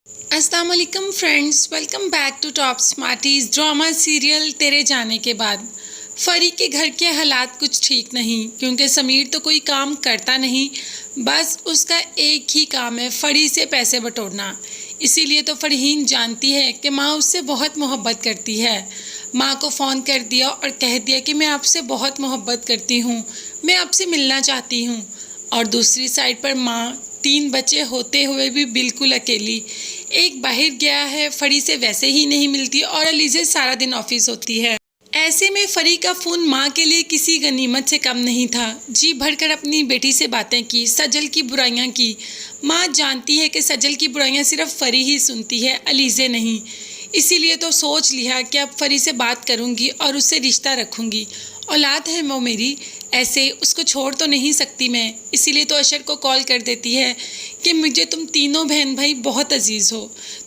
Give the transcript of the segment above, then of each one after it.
अस्सलाम वालेकुम friends, welcome back to Top Smarties. Drama serial तेरे जाने के बाद फरी के घर के हालात कुछ ठीक नहीं, क्योंकि समीर तो कोई काम करता नहीं, बस उसका एक ही काम है फरी से पैसे बटोरना। इसीलिए तो फरहीन जानती है कि माँ उससे बहुत मोहब्बत करती है। माँ को फ़ोन कर दिया और कह दिया कि मैं आपसे बहुत मोहब्बत करती हूँ, मैं आपसे मिलना चाहती हूँ। और दूसरी साइड पर माँ 3 बच्चे होते हुए भी बिल्कुल अकेली, एक बाहर गया है, फरी से वैसे ही नहीं मिलती और अलीज़े सारा दिन ऑफिस होती है। ऐसे में फरी का फ़ोन माँ के लिए किसी गनीमत से कम नहीं था। जी भरकर अपनी बेटी से बातें की, सजल की बुराइयाँ की। माँ जानती है कि सजल की बुराइयाँ सिर्फ फरी ही सुनती है, अलीज़े नहीं। इसीलिए तो सोच लिया कि अब फरी से बात करूँगी और उससे रिश्ता रखूँगी। औलाद है वो मेरी, ऐसे उसको छोड़ तो नहीं सकती मैं। इसीलिए तो अशर को कॉल कर देती है कि मुझे तुम तीनों बहन भाई बहुत अजीज़ हो,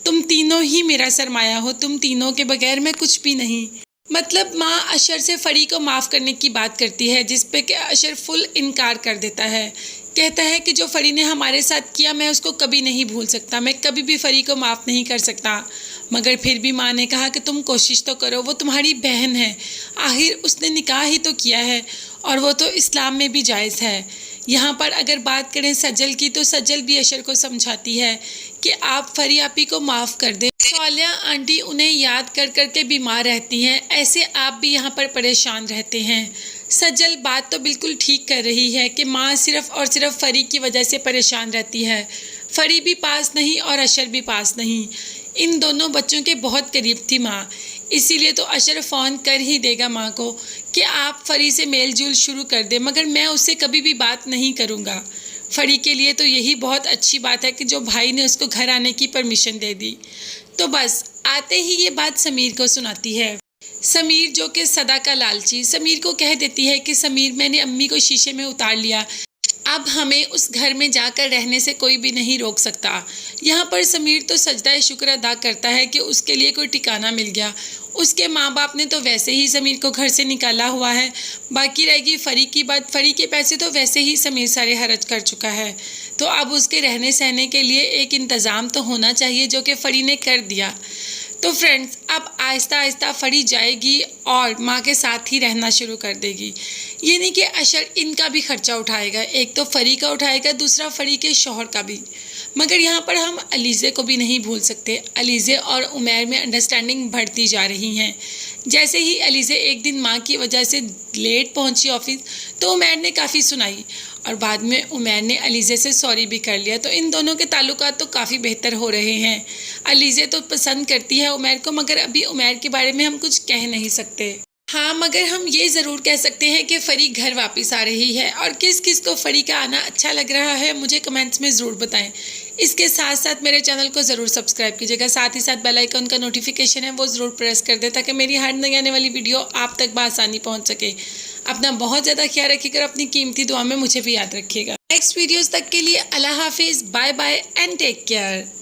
तुम तीनों ही मेरा सरमाया हो, तुम तीनों के बगैर मैं कुछ भी नहीं। मतलब माँ अशर से फरी को माफ़ करने की बात करती है, जिस पे कि अशर फुल इनकार कर देता है। कहता है कि जो फरी ने हमारे साथ किया मैं उसको कभी नहीं भूल सकता, मैं कभी भी फरी को माफ़ नहीं कर सकता। मगर फिर भी माँ ने कहा कि तुम कोशिश तो करो, वो तुम्हारी बहन है, आखिर उसने निकाह ही तो किया है और वो तो इस्लाम में भी जायज़ है। यहाँ पर अगर बात करें सजल की, तो सजल भी अशर को समझाती है कि आप फरी आपी को माफ़ कर दें। सौलिया आंटी उन्हें याद कर कर के बीमार रहती हैं, ऐसे आप भी यहाँ पर परेशान रहते हैं। सजल बात तो बिल्कुल ठीक कर रही है कि माँ सिर्फ़ और सिर्फ फरी की वजह से परेशान रहती है। फरी भी पास नहीं और अशर भी पास नहीं, इन दोनों बच्चों के बहुत करीब थी माँ। इसीलिए तो अशर फ़ोन कर ही देगा माँ को कि आप फरी से मेल जोल शुरू कर दें, मगर मैं उससे कभी भी बात नहीं करूँगा। फरी के लिए तो यही बहुत अच्छी बात है कि जो भाई ने उसको घर आने की परमिशन दे दी। तो बस आते ही ये बात समीर को सुनाती है। समीर जो कि सदा का लालची, समीर को कह देती है कि समीर मैंने अम्मी को शीशे में उतार लिया, अब हमें उस घर में जाकर रहने से कोई भी नहीं रोक सकता। यहाँ पर समीर तो सजदा शुक्र अदा करता है कि उसके लिए कोई ठिकाना मिल गया। उसके माँ बाप ने तो वैसे ही समीर को घर से निकाला हुआ है, बाकी रहेगी फरी की बात। फरी के पैसे तो वैसे ही समीर सारे खर्च कर चुका है, तो अब उसके रहने सहने के लिए एक इंतज़ाम तो होना चाहिए, जो कि फरी ने कर दिया। तो फ्रेंड्स, अब आहिस्ता आहिस्ता फरी जाएगी और माँ के साथ ही रहना शुरू कर देगी। ये नहीं कि अशर इनका भी खर्चा उठाएगा, एक तो फरी का उठाएगा, दूसरा फरी के शौहर का भी। मगर यहाँ पर हम अलीज़े को भी नहीं भूल सकते। अलीज़े और उमैर में अंडरस्टैंडिंग बढ़ती जा रही हैं। जैसे ही अलीज़े एक दिन माँ की वजह से लेट पहुँची ऑफिस, तो उमैर ने काफ़ी सुनाई और बाद में उमैर ने अलीज़े से सॉरी भी कर लिया। तो इन दोनों के ताल्लुकात तो काफ़ी बेहतर हो रहे हैं। अलीज़े तो पसंद करती है उमैर को, मगर अभी उमैर के बारे में हम कुछ कह नहीं सकते। हाँ, मगर हम ये ज़रूर कह सकते हैं कि फ़री घर वापस आ रही है। और किस किस को फ़री का आना अच्छा लग रहा है मुझे कमेंट्स में ज़रूर बताएं। इसके साथ साथ मेरे चैनल को ज़रूर सब्सक्राइब कीजिएगा, साथ ही साथ बेल आइकन का नोटिफिकेशन है वो ज़रूर प्रेस कर दें, ताकि मेरी हर नई आने वाली वीडियो आप तक बआसानी पहुँच सके। अपना बहुत ज़्यादा ख्याल रखिएगा, अपनी कीमती दुआ में मुझे भी याद रखिएगा। नेक्स्ट वीडियोज़ तक के लिए अल्लाह हाफिज़, bye bye and take care.